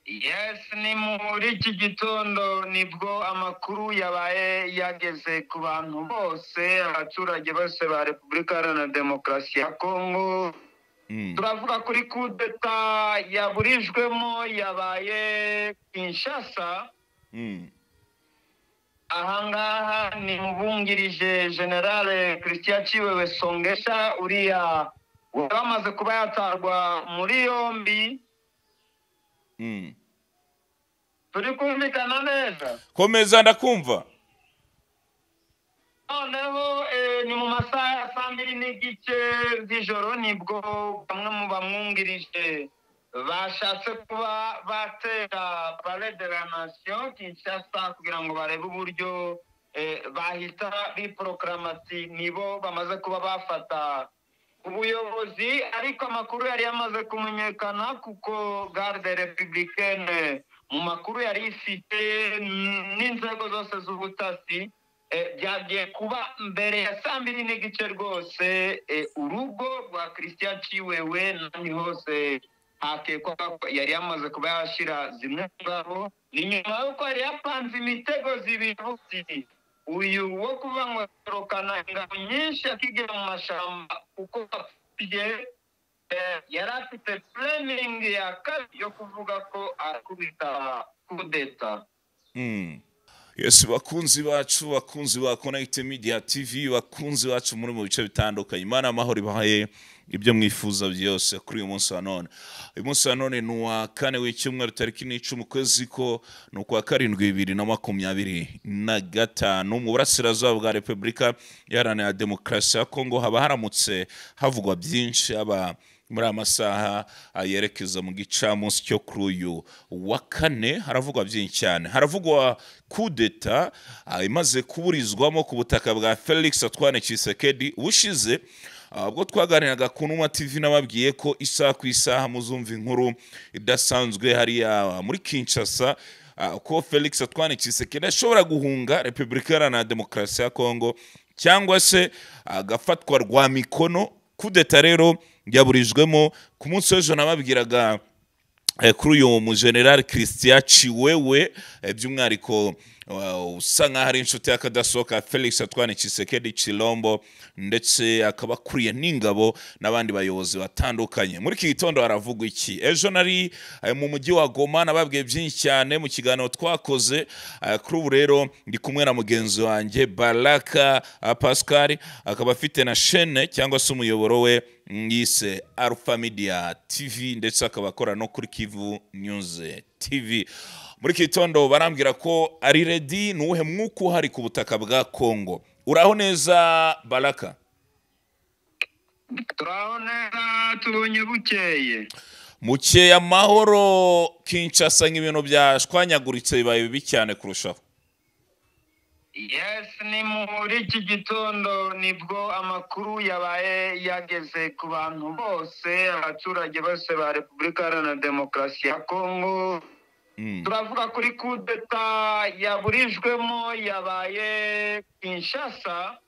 Yes, ni muri iki gitondo nibwo amakuru yabaye yageze ku bantu bose, abaturage bose ba Repubulika Iharanira Demokarasi ya Kongo. Turavuga kuri kudeta yaburijwemo yabaye Kinshasa. Ahangaha ni mubungirije General Christian Chiwewe Songesha uriya wamaze kuba yatarwa muri yombi. Turi kumvikana neza? Komeza ndakumva. Noneho ni mu masaha ya 2:30 z'ijoro nibwo bamwe mu bamwungirije bashatse kuba batera Palais de la Nation Kinshasa kugira ngo barebe uburyo bahita biproklamati nibo bamaze kuba bafata ubuyobozi, ariko amakuru yari yamaze kumenyekana kuko Garde Républicaine mu makuru yari ifite n'inzego zose z'ubutasi byagiye kuba mbere ya 2:30 rwose urugo rwa Christian Chiwewe nani hose hakekwa ko yari yamaze kuba yashira zimwe ngabo. Ni nyuma yuko yari yapanze imitego zibiri uyu wo kuva ngo torokana ingabo nyinshi akigera mu mashamba kuko yari afite planning ya kabiri yo kuvuga ko akubita kudeta. Yes, bakunzi bacu, bakunzi ba Connect Media TV, bakunzi bacu muri mu bice bitandukanye. Imana amahoro ibahaye ibyo mwifuza byose kuri uyu munsi wa none. Uyu munsi wa none ni wa kane w'icyumweru tariki 10 ukwezi ko no kwa 7/2025 mu burasirazuba bwa Repubulika Iharanira Demokarasi ya Kongo. Haba haramutse havugwa byinshi muri amasaha yerekeza mu gicamunsi cyo kuri uyu wa kane. Haravugwa byinshi cyane. Haravugwa kudeta imaze kuburizwamo ku butaka bwa Felix Antoine Tshisekedi ubushize. Ubwo twaganiraga ku Numa TV nababwiye ko isaha ku isaha muzumva inkuru idasanzwe hariya muri Kinshasa ko Felix Antoine Tshisekedi ashobora guhunga Repubulika Iharanira Demokarasi ya Kongo cyangwa se agafatwa rwa mikono. Kudeta rero yaburijwemo ku munsi w'ejo nababwiraga kuri uyu mu General Christian Chiwewe by'umwariko usa nkaho ari inshuti y'akadasohoka Felix Antoine Tshisekedi Chilombo, ndetse akaba akuriye n'ingabo n'abandi bayobozi batandukanye. Muri iki gitondo haravugwa iki? Ejo nari mu mujyi wa Goma nababwiye byinshi cyane mu kiganiro twakoze. Kuri ubu rero ndi kumwe na mugenzi wanjye Baraka Pascal, akaba afite na chaîne cyangwa se umuyoboro we yise Alpha Media TV, ndetse akaba akora no kuri Kivu News TV. Muri iki gitondo barambwira ko ari ready. Nuwuhe mwuka uhari ku butaka bwa Kongo? Uraho neza Baraka? Turaho neza, tubonye bukeye. Mukeye amahoro. Kinshasa nk'ibintu byashwanyaguritse bibaye bibi cyane kurushaho. Yes, ni muri iki gitondo nibwo amakuru yabaye yageze ku bantu bose, abaturage bose ba Repubulika Iharanira Demokarasi ya Kongo. Turavuga kuri kudeta yaburijwemo yabaye Kinshasa.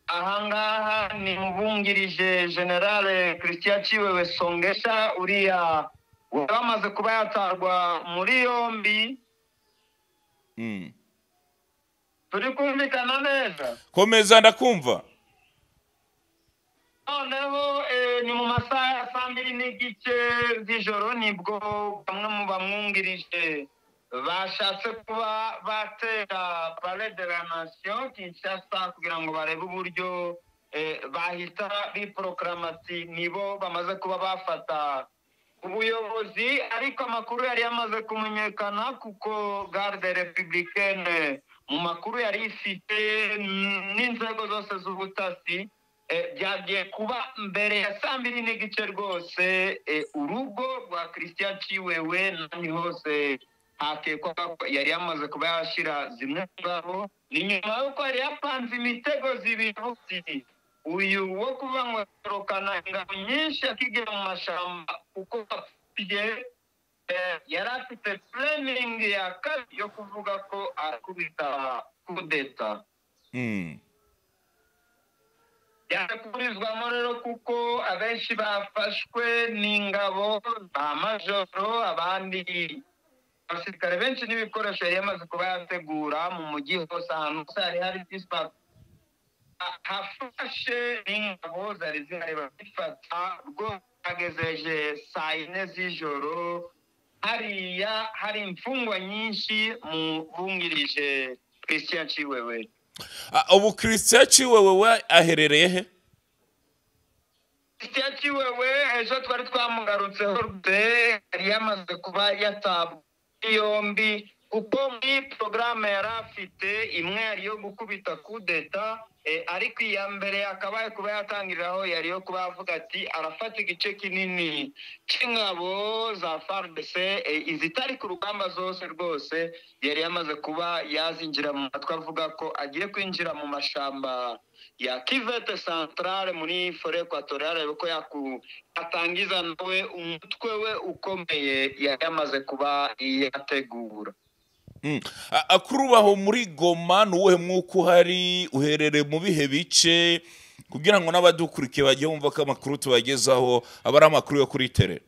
Ahangaha ni mubungirije General Christian Chiwewe Songesha uriya wamaze kuba yatarwa muri yombi. Turi kumvikana neza? Komeza ndakumva. Noneho ni mu masaha ya 2:30 z'ijoro nibwo bamwe mu bamwungirije bashatse kuba batera Palais de la Nation Kinshasa kugira ngo barebe uburyo bahita biproklamati nibo bamaze kuba bafata ubuyobozi, ariko amakuru yari yamaze kumenyekana kuko Garde Républicaine mu makuru yari ifite n'inzego zose z'ubutasi byagiye kuba mbere ya 2:30 rwose urugo rwa Christian Chiwewe nani hose hakekwa ko yari yamaze kuba yashira zimwe ngabo. Ni nyuma yuko yari yapanze imitego zibiri uyu wo kuva ngo torokana ingabo nyinshi akigera mu mashamba kuko yari afite planning ya kabiri yo kuvuga ko akubita kudeta. yakurizwamo rero kuko abenshi bafashwe n'ingabo ba majoro, abandi abasirikare benshi n'ibikoresho yari yamaze kuba yategura mu mujyi hose, ahantu hose hari hari dispa hafashe n'ingabo zari zihari bazifata rwose. Hagejeje saa 4 z'ijoro hariya hari imfungwa nyinshi mu bungirije Christian Chiwewe. Ubu Christian Chiwewe aherereye he? Christian Chiwewe ejo twari twamugarutseho yari yamaze kuba yatabwa yombi kuko muri porogaramu yari afite imwe yari yo gukubita kudeta, ariko iya mbere akabaye kuba yatangiriraho yari yo kuba avuga ati arafata igice kinini cy'ingabo za FARDC izitari ku rugamba zose rwose yari yamaze kuba yazinjira mu matwi, avuga ko agiye kwinjira mu mashamba ya Kivete Centrale muri Forêt Equatoriale, ko yatangiza nawe umutwe we ukomeye yari yamaze kuba yategura. Akurubaho muri Goma nuwe mwuko uhari, uherereye mu bihe bice kugira ngo n'abadukurikiye bajye bumva ko amakuru tubagezaho aba ari amakuru yo kuri tele?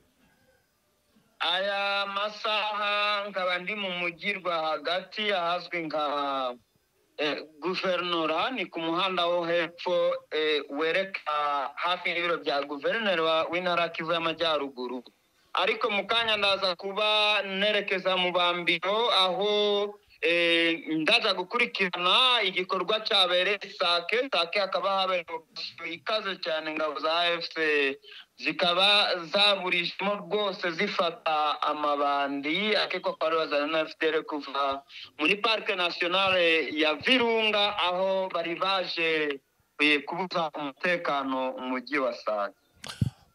Aya masaha nkaba ndi mu mujyi rwagati ahazwi nka guverinora, ni ku muhanda wo hepfo wereka hafi y'ibiro bya guverineri w'intara Kivu y'Amajyaruguru, ariko mu kanya ndaza kuba nerekeza mu Bambiro aho ndaza gukurikirana igikorwa cyabereye Sake. Hakaba habereye ikaze cyane, ingabo za AFC zikaba zaburishemo rwose zifata amabandi akekwa ko ari bazana FDL kuva muri Parike Nationale ya Virunga, aho bari baje kubuza umutekano umujyi wa Sake.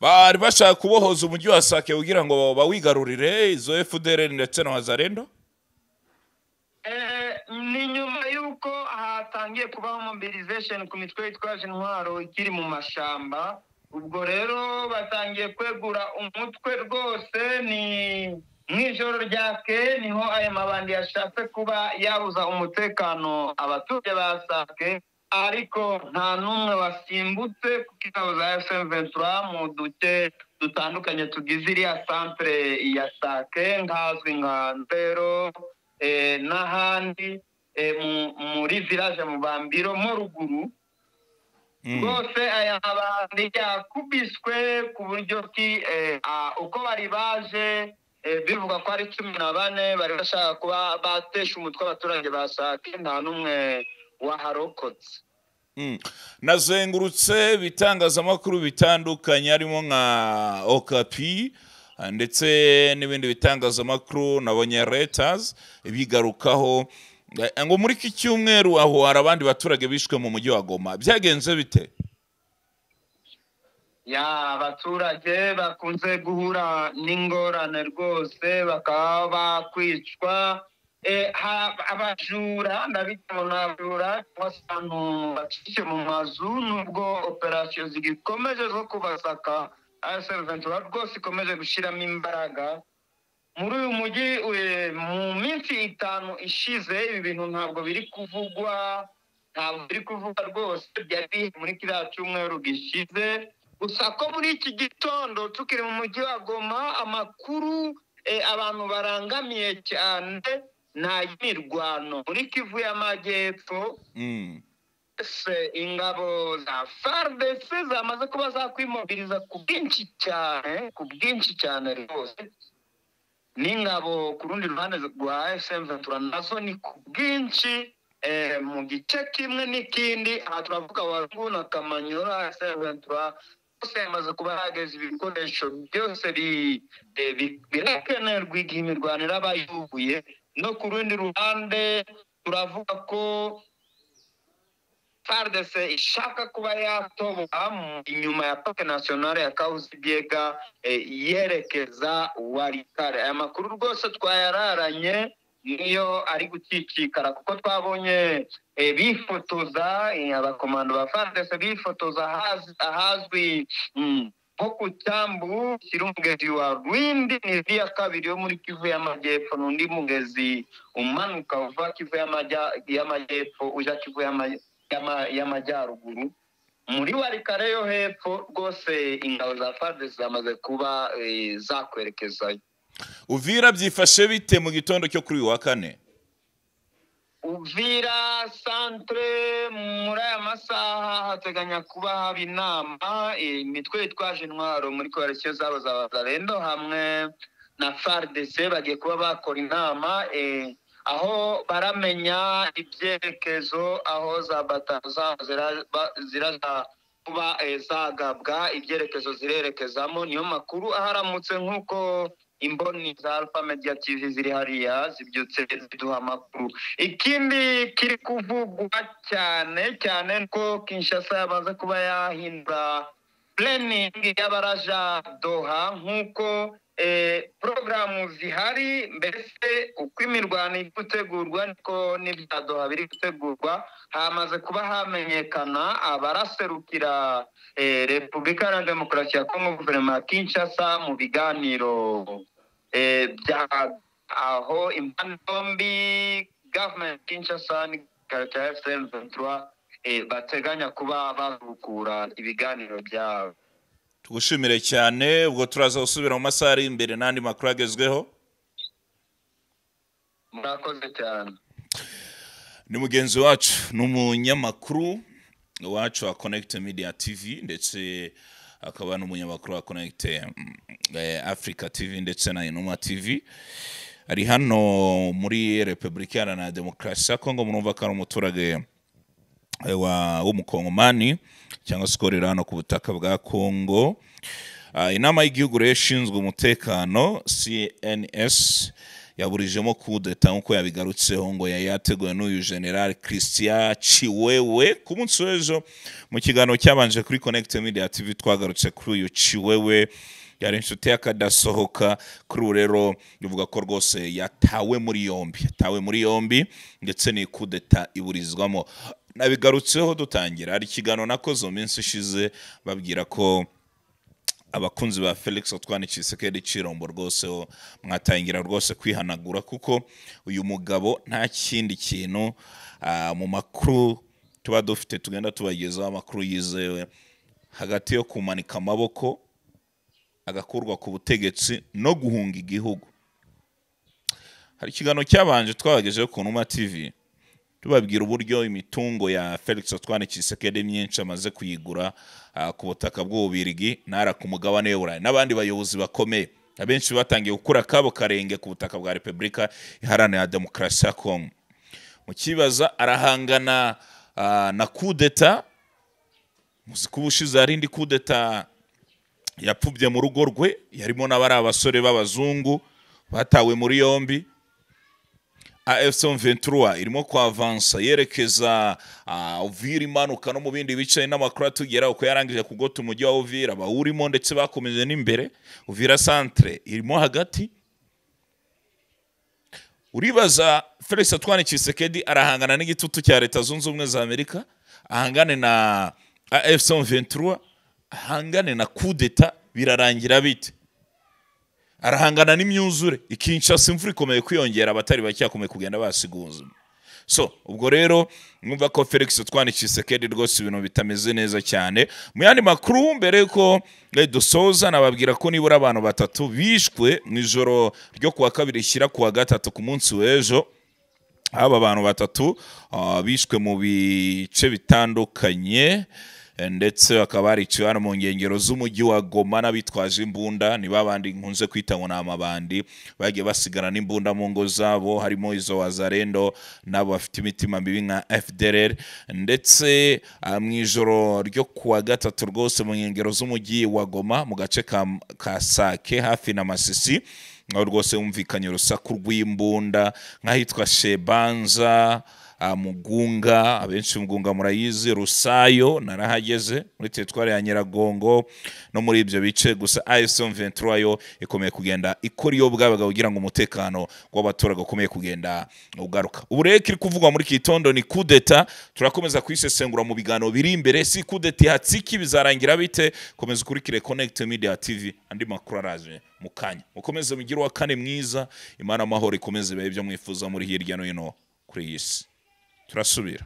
Bari bashaka kubohoza umujyi wa Sake kugira ngo bawigarurire izo FDL ndetse na Wazalendo. Ni nyuma yuko hatangiye kubaho mobilization ku mitwe yitwaje intwaro ikiri mu mashamba, ubwo rero batangiye kwegura umutwe rwose. Ni mw'ijoro ryake niho aya mabandi yashatse kuba yabuza umutekano abaturage ba Sake, ariko nta n'umwe wasimbutse kuko ingabo za M23 mu duce dutandukanye tugize iriya centre ya Sake nkazwi nka Ndero n'ahandi muri village mu Bambiro mo ruguru rwose. Aya mabandi yakubiswe ku buryo ki uko bari baje bivuga ko ari 14 bari bashaka kuba batesha umutwe abaturage ba Sake, nta n'umwe waharokotse. Nazengurutse bitangazamakuru bitandukanye harimo nka Okapi ndetse n'ibindi bitangazamakuru nabonye Reuters bigarukaho ngo muri iki cyumweru aho hari abandi baturage bishwe mu mujyi wa Goma. Byagenze bite? Abaturage bakunze guhura n'ingorane rwose, bakaba bakwicwa. Abajura ndabita n'abajura abantu bacishe mu mazu, nubwo operasiyo zigikomeje zo kubasaka M23 rwose ikomeje gushyiramo imbaraga muri uyu mujyi. Mu minsi 5 ishize ibi bintu ntabwo biri kuvugwa rwose, byari muri kiriya cyumweru gishize. Gusa ko muri iki gitondo tukiri mu mujyi wa Goma amakuru abantu barangamiye cyane nta mirwano muri Kivu y'Amajyepfo. Ingabo za FARDC zamaze kuba zakwimobiliza ku bwinshi cyane rwose, n'ingabo ku rundi ruhande rwa M23 nazo ni ku bwinshi mu gice kimwe n'ikindi. Aha turavuga Walungu na Kamanyora. M23 bose yamaze kuba yageza ibikoresho byose birakenerwa igihe imirwano iraba yubuye. No ku rundi ruhande turavuga ko FARDC ishaka kuba yatoboka inyuma ya Parike Nationale ya Kahuzi-Biega yerekeza Walikale. Aya makuru rwose twayararanye niyo ari gukikikara kuko twabonye bifotoza abakomando ba FARDC bifotoza ahazwi nko ku cyambu kiri umugezi wa Rwindi, ni iya kabiri yo muri Kivu y'Amajyepfo, n'undi mugezi umanuka uva Kivu y'Amajyepfo uja Kivu y'Amajyaruguru. muri warikare yo hepfo rwose ingabo za FARDC zamaze kuba zakwerekezayo. Uvira byifashe bite mu gitondo cyo kuri uyu wa kane? Uvira centre muri aya masaha hateganya kuba haba inama imitwe yitwaje intwaro muri koalisiyo zabo za Wazalendo hamwe na FARDC bagiye kuba bakora inama aho baramenya ibyerekezo aho za bataza ziraza kuba zagabwa ibyerekezo zirerekezamo. Niyo makuru aharamutse nk'uko imboni za Alpha Media TV ziri hariya zibyutse ziduha amakuru. Ikindi kiri kuvugwa cyane cyane ko Kinshasa yabanze kuba yahindura planning y'abaraja Doha nk'uko programu zihari, mbese uko imirwano iri gutegurwa niko n'ibya Doha biri gutegurwa. Hamaze kuba hamenyekana abaraserukira Repubulika ya Demokarasi ya Kongo, guverinoma ya Kinshasa mu biganiro aho impande zombi government Kinshasa n'Igisirikare cya M23 bateganya kuba bazukura ibiganiro byabo. Tugushimire cyane, ubwo turaza gusubira mu masaha ari imbere n'andi makuru agezweho. Murakoze cyane. Ni mugenzi wacu n'umunyamakuru wacu wa Connect Media TV ndetse akaba n'umunyamakuru wa Connect Africa TV ndetse na Inuma TV. Ari hano muri Repubulika ya Demokarasi ya Kongo. Murumva ko ari umuturage w'umukongomani cyangwa se ukorera hano ku butaka bwa Kongo. Inama y'igihugu rero ishinzwe umutekano CNS yaburijemo kudeta nk'uko yabigarutseho ngo yateguwe n'uyu General Christian Chiwewe ku munsi w'ejo. Mu kiganiro cyabanje kuri Connect Media TV twagarutse kuri uyu Chiwewe, yari inshuti y'akadasohoka. Kuri rero bivuga ko rwose yatawe muri yombi ndetse ni kudeta iburizwamo. Nabigarutseho dutangira hari ikiganiro nakoze mu minsi ishize babwira ko abakunzi ba Felix Antoine Tshisekedi Chilombo rwose mwatangira rwose kwihanagura, kuko uyu mugabo nta kindi kintu mu makuru tuba dufite tugenda tubagezaho amakuru yizewe hagati yo kumanika amaboko agakurwa ku butegetsi no guhunga igihugu. Hari ikiganiro cyabanje twabagejeho ku Numa TV tubabwira uburyo imitungo ya Felix Antoine Tshisekedi myinshi amaze kuyigura ku butaka bw'Ububirigi nara ku mugabane w'Uburayi n'abandi bayobozi bakomeye. Abenshi batangiye gukura kabo karenge ku butaka bwa Repubulika Iharanira Demokarasi ya Kongo. Mu kibaza arahangana na kudeta. Muzikubushize hari indi kudeta yapfubye mu rugo rwe, yarimo n'abari abasore b'abazungu batawe muri yombi. AFC M23 irimo kwavansa yerekeza Uvira imanuka no mu bindi bice n'amakuru atugera uko yarangije kugota umujyi wa Uvira bawurimo ndetse bakomeje n'imbere. Uvira centre irimo hagati. Uribaza Felix Antoine Tshisekedi arahangana n'igitutu cya Leta Zunze Ubumwe za Amerika, ahangane na AFC M23, ahangane na kudeta, birarangira bite? Arahangana n'imyuzure Kinshasa, imvura ikomeye kwiyongera, abatari bacyakomeye kugenda basiguza. So ubwo rero mwumva ko Felix Antoine Tshisekedi rwose ibintu bitameze neza cyane. Mu yandi makuru mbere ko dusoza nababwira ko nibura abantu batatu bishwe mu ijoro ryo kuwa kabiri shyira kuwa gatatu ku munsi w'ejo. Aba bantu batatu bishwe mu bice bitandukanye ndetse bakaba bariciwe hano mu nkengero z'umujyi wa Goma n'abitwaje imbunda. Ni babandi nkunze kwita ngo n'amabandi bagiye basigana n'imbunda mu ngo zabo, harimo izo Wazalendo nabo bafite imitima mibi nka FDLR. Ndetse mu ijoro ryo kuwa gatatu rwose mu nkengero z'umujyi wa Goma mu gace ka Sake hafi na Masisi aho rwose humvikanye urusaku rw'imbunda nk'ahitwa Shebanza, Mugunga, abenshi Mugunga murayizi, Rusayo narahageze muri teritwari ya Nyiragongo no muri ibyo bice. Gusa AFC M23 yo ikomeye kugenda ikora iyo bwabaga kugira ngo umutekano w'abaturage ukomeye kugenda ugaruka. Ubu rero kiri kuvugwa muri kitondo ni kudeta. Turakomeza kwisesengura mu biganiro biri imbere. Si kudeta ihatsiki bizarangira bite? Komeza ukurikire Connect Media TV, andi makuru araje mukanya. Mukomeze mugire wa kane mwiza, Imana amahoro ikomeze bihe byo mwifuza muri hirya no hino kuri iyi si. Turasubira.